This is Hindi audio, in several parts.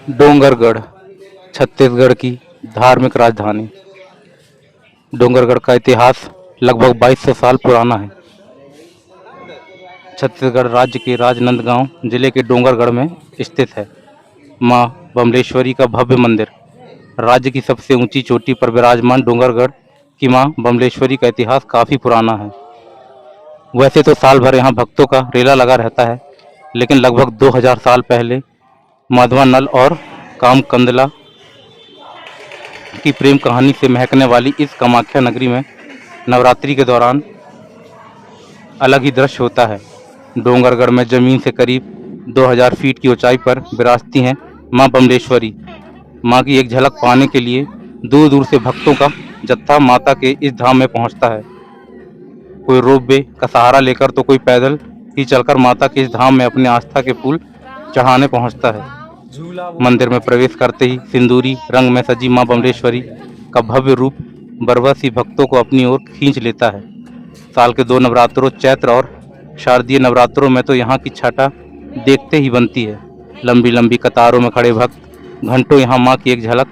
डोंगरगढ़ छत्तीसगढ़ की धार्मिक राजधानी। डोंगरगढ़ का इतिहास लगभग 2200 साल पुराना है। छत्तीसगढ़ राज्य के राजनांदगांव जिले के डोंगरगढ़ में स्थित है। मां बमलेश्वरी का भव्य मंदिर। राज्य की सबसे ऊंची चोटी पर विराजमान डोंगरगढ़ की मां बमलेश्वरी का इतिहास काफी पुराना है। वैसे तो साल भर यहाँ भक्तों का रेला लगा रहता है, लेकिन लगभग 2000 साल पहले माधवा नल और कामकंदला की प्रेम कहानी से महकने वाली इस कामाख्या नगरी में नवरात्रि के दौरान अलग ही दृश्य होता है। डोंगरगढ़ में जमीन से करीब 2000 फीट की ऊंचाई पर विराजती हैं मां बमलेश्वरी। मां की एक झलक पाने के लिए दूर दूर से भक्तों का जत्था माता के इस धाम में पहुंचता है। कोई रोपवे का सहारा लेकर तो कोई पैदल ही चलकर माता के इस धाम में अपने आस्था के फूल चढ़ाने पहुंचता है। मंदिर में प्रवेश करते ही सिंदूरी रंग में सजी मां बमलेश्वरी का भव्य रूप बरबस भक्तों को अपनी ओर खींच लेता है। साल के 2 नवरात्रों चैत्र और शारदीय नवरात्रों में तो यहाँ की छटा देखते ही बनती है। लंबी लंबी कतारों में खड़े भक्त घंटों यहाँ मां की एक झलक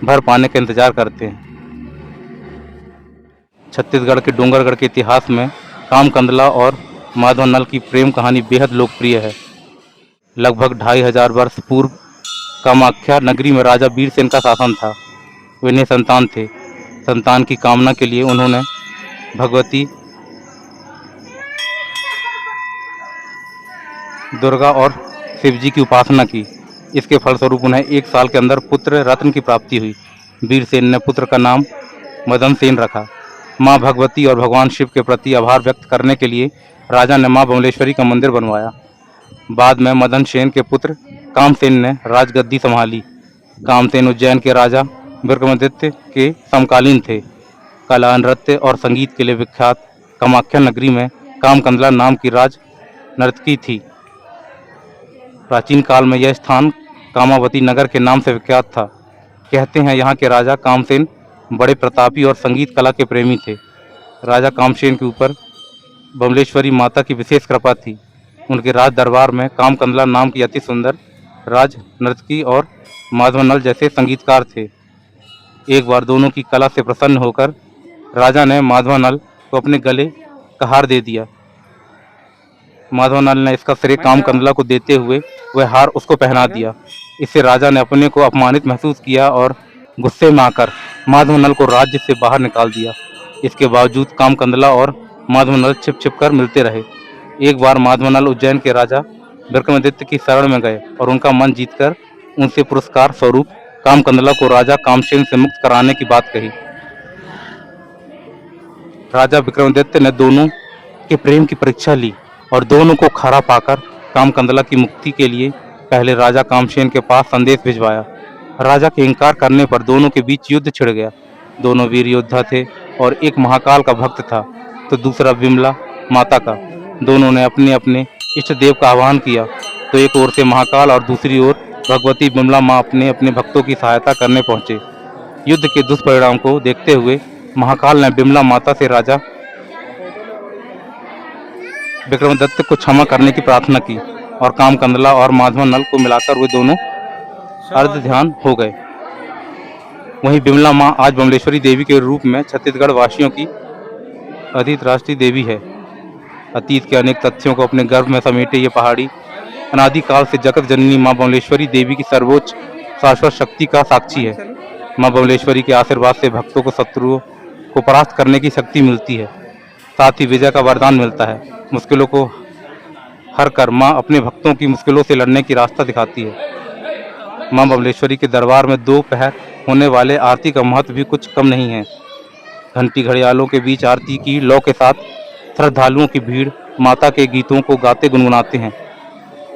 भर पाने का इंतजार करते हैं। छत्तीसगढ़ के डोंगरगढ़ के इतिहास में कामकंदला और माधव नल की प्रेम कहानी बेहद लोकप्रिय है। लगभग 2500 वर्ष पूर्व कामाख्या नगरी में राजा वीरसेन का शासन था। वे निसंतान थे। संतान की कामना के लिए उन्होंने भगवती दुर्गा और शिवजी की उपासना की। इसके फलस्वरूप उन्हें 1 साल के अंदर पुत्र रत्न की प्राप्ति हुई। वीरसेन ने पुत्र का नाम मदन सेन रखा। मां भगवती और भगवान शिव के प्रति आभार व्यक्त करने के लिए राजा ने मां बमलेश्वरी का मंदिर बनवाया। बाद में मदन सेन के पुत्र कामसेन ने राजगद्दी संभाली। कामसेन उज्जैन के राजा विक्रमादित्य के समकालीन थे। कला, नृत्य और संगीत के लिए विख्यात कामाख्या नगरी में कामकंदला नाम की राज नर्तकी थी। प्राचीन काल में यह स्थान कामावती नगर के नाम से विख्यात था। कहते हैं यहाँ के राजा कामसेन बड़े प्रतापी और संगीत कला के प्रेमी थे। राजा कामसेन के ऊपर बमलेश्वरी माता की विशेष कृपा थी। उनके राज दरबार में कामकंदला नाम की अति सुंदर राज नर्तकी और माधव नल जैसे संगीतकार थे। एक बार दोनों की कला से प्रसन्न होकर राजा ने माधव नल को अपने गले का हार दे दिया। माधव नल ने इसका श्रेय कामकंदला को देते हुए वह हार उसको पहना दिया। इससे राजा ने अपने को अपमानित महसूस किया और गुस्से में आकर माधव नल को राज्य से बाहर निकाल दिया। इसके बावजूद कामकंदला और माधव नल छिप छिप कर मिलते रहे। एक बार माधव नल उज्जैन के राजा विक्रमादित्य की शरण में गए और उनका मन जीतकर उनसे पुरस्कार स्वरूप कामकंदला को राजा कामसेन से मुक्त कराने की बात कही। राजा विक्रमादित्य ने दोनों के प्रेम की परीक्षा ली और दोनों को खरा पाकर कामकंदला की मुक्ति के लिए पहले राजा कामसेन के पास संदेश भिजवाया। राजा के इनकार करने पर दोनों के बीच युद्ध छिड़ गया। दोनों वीर योद्धा थे और एक महाकाल का भक्त था तो दूसरा विमला माता का। दोनों ने अपने अपने इष्ट देव का आह्वान किया तो एक ओर से महाकाल और दूसरी ओर भगवती विमला माँ अपने अपने भक्तों की सहायता करने पहुंचे। युद्ध के दुष्परिणाम को देखते हुए महाकाल ने विमला माता से राजा विक्रमादित्य को क्षमा करने की प्रार्थना की और कामकंदला और माधव नल को मिलाकर वे दोनों अर्ध ध्यान हो गए। वहीं विमला मां आज बमलेश्वरी देवी के रूप में छत्तीसगढ़ वासियों की अधित राष्ट्रीय देवी है। अतीत के अनेक तथ्यों को अपने गर्भ में समेटे ये पहाड़ी अनादिकाल से जगत जननी मां बमलेश्वरी देवी की सर्वोच्च शाश्वत शक्ति का साक्षी है। मां बमलेश्वरी के आशीर्वाद से भक्तों को शत्रुओं को परास्त करने की शक्ति मिलती है, साथ ही विजय का वरदान मिलता है। मुश्किलों को हर कर मां अपने भक्तों की मुश्किलों से लड़ने की रास्ता दिखाती है। मां बमलेश्वरी के दरबार में दोपहर होने वाले आरती का महत्व भी कुछ कम नहीं है। घंटी घड़ियालों के बीच आरती की लौ के साथ श्रद्धालुओं की भीड़ माता के गीतों को गाते गुनगुनाते हैं।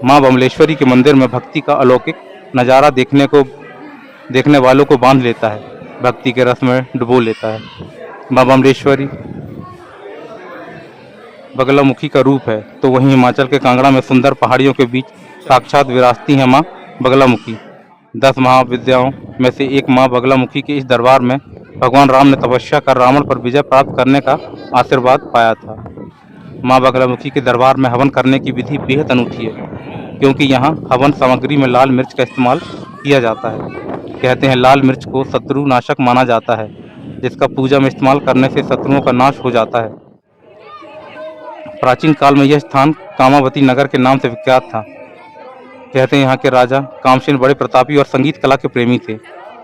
मां बमलेश्वरी के मंदिर में भक्ति का अलौकिक नज़ारा देखने वालों को बांध लेता है, भक्ति के रस में डुबो लेता है। मां बमलेश्वरी बगलामुखी का रूप है तो वहीं हिमाचल के कांगड़ा में सुंदर पहाड़ियों के बीच साक्षात विराजती हैं मां बगलामुखी। 10 महाविद्याओं में से एक मां बगलामुखी के इस दरबार में भगवान राम ने तपस्या कर रावण पर विजय प्राप्त करने का आशीर्वाद पाया था। मां बगलामुखी के दरबार में हवन करने की विधि बेहद अनूठी है, क्योंकि यहाँ हवन सामग्री में लाल मिर्च का इस्तेमाल किया जाता है। कहते हैं लाल मिर्च को शत्रु नाशक माना जाता है, जिसका पूजा में इस्तेमाल करने से शत्रुओं का नाश हो जाता है। प्राचीन काल में यह स्थान कामावती नगर के नाम से विख्यात था। कहते हैं यहाँ के राजा कामसेन बड़े प्रतापी और संगीत कला के प्रेमी थे।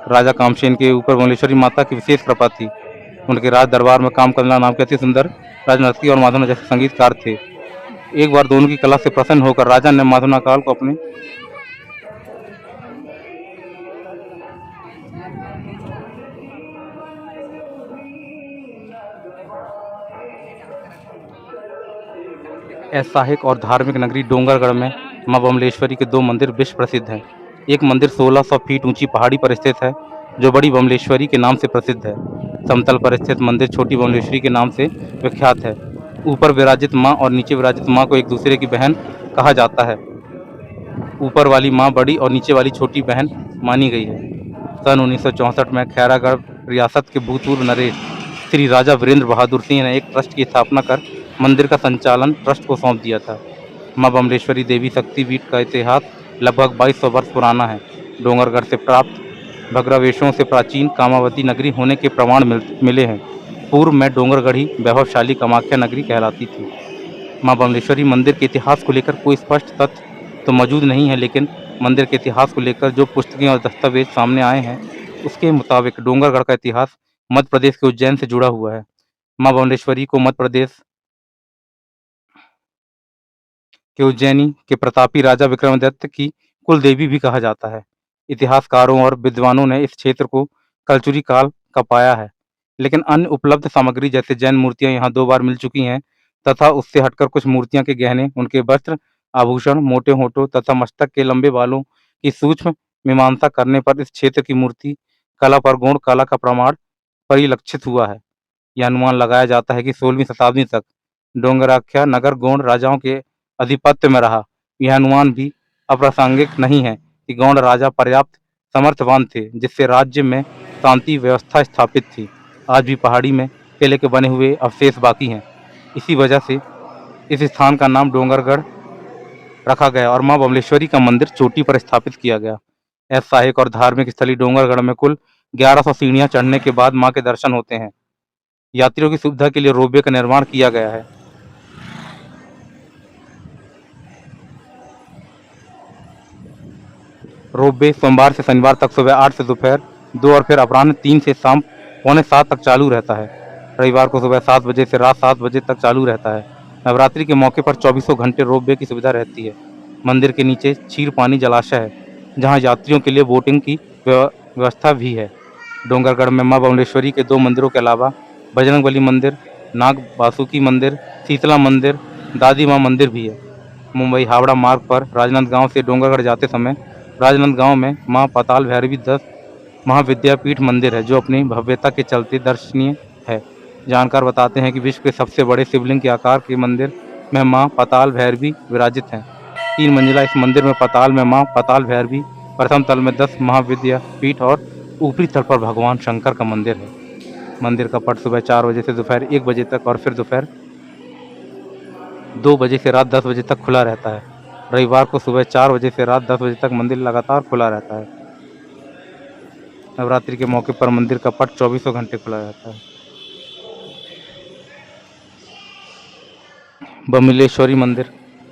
राजा कामसेन के ऊपर बमलेश्वरी माता की विशेष कृपा थी। उनके राज दरबार में कामकलना नाम के अति सुंदर राजनर्तकी और माधवना जैसे संगीतकार थे। एक बार दोनों की कला से प्रसन्न होकर राजा ने माधवना काल को अपने ऐतिहासिक और धार्मिक नगरी डोंगरगढ़ में मां बमलेश्वरी के दो मंदिर विश्व प्रसिद्ध हैं। एक मंदिर 1600 फीट ऊंची पहाड़ी पर स्थित है, जो बड़ी बमलेश्वरी के नाम से प्रसिद्ध है। समतल पर स्थित मंदिर छोटी बमलेश्वरी के नाम से विख्यात है। ऊपर विराजित मां और नीचे विराजित मां को एक दूसरे की बहन कहा जाता है। ऊपर वाली मां बड़ी और नीचे वाली छोटी बहन मानी गई है। सन 1964 में खैरागढ़ रियासत के भूतपूर्व नरेश श्री राजा वीरेंद्र बहादुर सिंह ने एक ट्रस्ट की स्थापना कर मंदिर का संचालन ट्रस्ट को सौंप दिया था। मां बमलेश्वरी देवी शक्तिपीठ का इतिहास लगभग 2200 वर्ष पुराना है। डोंगरगढ़ से प्राप्त भग्नावशेषों से प्राचीन कामावती नगरी होने के प्रमाण मिले हैं। पूर्व में डोंगरगढ़ी वैभवशाली कामाख्या नगरी कहलाती थी। मां बमलेश्वरी मंदिर के इतिहास को लेकर कोई स्पष्ट तथ्य तो मौजूद नहीं है, लेकिन मंदिर के इतिहास को लेकर जो पुस्तकें और दस्तावेज सामने आए हैं, उसके मुताबिक डोंगरगढ़ का इतिहास मध्य प्रदेश के उज्जैन से जुड़ा हुआ है। मां बमलेश्वरी को मध्य प्रदेश के उज्जैनी के प्रतापी राजा विक्रमादित्य की कुल देवी भी कहा जाता है। इतिहासकारों और विद्वानों ने इस क्षेत्र को कलचुरी काल का पाया है, लेकिन अन्य उपलब्ध सामग्री जैसे जैन मूर्तियां यहाँ 2 बार मिल चुकी हैं तथा उससे हटकर कुछ मूर्तियां के गहने, उनके वस्त्र, आभूषण, मोटे होठों तथा मस्तक के लंबे बालों की सूक्ष्म मीमांसा करने पर इस क्षेत्र की मूर्ति कला पर गौड़ कला का प्रमाण परिलक्षित हुआ है। यह अनुमान लगाया जाता है कि 16वीं शताब्दी तक डोंगराख्या नगर गौड़ राजाओं के आधिपत्य में रहा। यह अनुमान भी अप्रासंगिक नहीं है कि गौड़ राजा पर्याप्त समर्थवान थे, जिससे राज्य में शांति व्यवस्था स्थापित थी। आज भी पहाड़ी में किले के बने हुए अवशेष बाकी हैं। इसी वजह से इस स्थान का नाम डोंगरगढ़ रखा गया और मां बमलेश्वरी का मंदिर चोटी पर स्थापित किया गया। ऐतिहासिक और धार्मिक स्थली डोंगरगढ़ में कुल 1100 सीढ़ियां चढ़ने के बाद मां के दर्शन होते हैं। यात्रियों की सुविधा के लिए रोपवे का निर्माण किया गया है। रोपवे सोमवार से शनिवार तक सुबह 8 से दोपहर 2 और फिर अपराह्न 3 से शाम पौने 7 तक चालू रहता है। रविवार को सुबह 7 बजे से रात 7 बजे तक चालू रहता है। नवरात्रि के मौके पर चौबीसों घंटे रोपवे की सुविधा रहती है। मंदिर के नीचे क्षीर पानी जलाशय है, जहाँ यात्रियों के लिए बोटिंग की व्यवस्था भी है। डोंगरगढ़ में मां बमलेश्वरी के 2 मंदिरों के अलावा बजरंगबली मंदिर, नाग बासुकी मंदिर, शीतला मंदिर, दादी मां मंदिर भी है। मुंबई हावड़ा मार्ग पर राजनांदगांव से डोंगरगढ़ जाते समय राजनांदगांव में मां पाताल भैरवी 10 महाविद्यापीठ मंदिर है, जो अपनी भव्यता के चलते दर्शनीय है। जानकार बताते हैं कि विश्व के सबसे बड़े शिवलिंग के आकार के मंदिर में मां पाताल भैरवी विराजित हैं। 3 मंजिला इस मंदिर में पाताल में मां पाताल भैरवी, प्रथम तल में 10 महाविद्यापीठ और ऊपरी तल पर भगवान शंकर का मंदिर है। मंदिर का पट सुबह 4 बजे से दोपहर 1 बजे तक और फिर दोपहर 2 बजे से रात 10 बजे तक खुला रहता है। रविवार को सुबह 4 बजे से रात 10 बजे तक मंदिर लगातार खुला रहता है। नवरात्रि के मौके पर मंदिर का पट 24 घंटे खुला रहता है। बमलेश्वरी मंदिर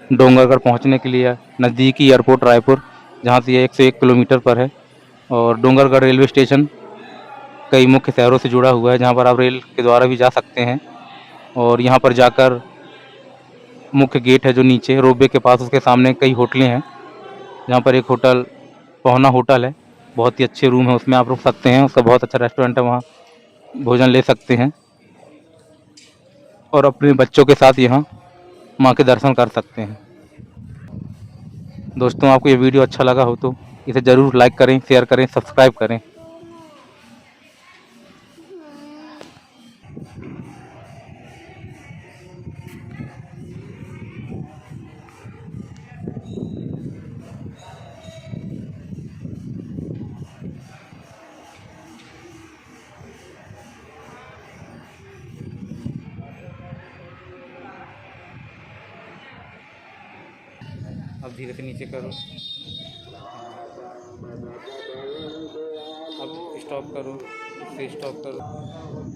डोंगरगढ़ पहुंचने के लिए नज़दीकी एयरपोर्ट रायपुर, जहां से यह 101 किलोमीटर पर है, और डोंगरगढ़ रेलवे स्टेशन कई मुख्य शहरों से जुड़ा हुआ है, जहां पर आप रेल के द्वारा भी जा सकते हैं। और यहां पर जाकर मुख्य गेट है जो नीचे रोपवे के पास, उसके सामने कई होटलें हैं, जहाँ पर एक होटल पहुना होटल है, बहुत ही अच्छे रूम है, उसमें आप रुक सकते हैं। उसका बहुत अच्छा रेस्टोरेंट है, वहाँ भोजन ले सकते हैं और अपने बच्चों के साथ यहाँ माँ के दर्शन कर सकते हैं। दोस्तों, आपको ये वीडियो अच्छा लगा हो तो इसे ज़रूर लाइक करें, शेयर करें, सब्सक्राइब करें। अब धीरे से नीचे करो। स्टॉप करो, इससे स्टॉप करो।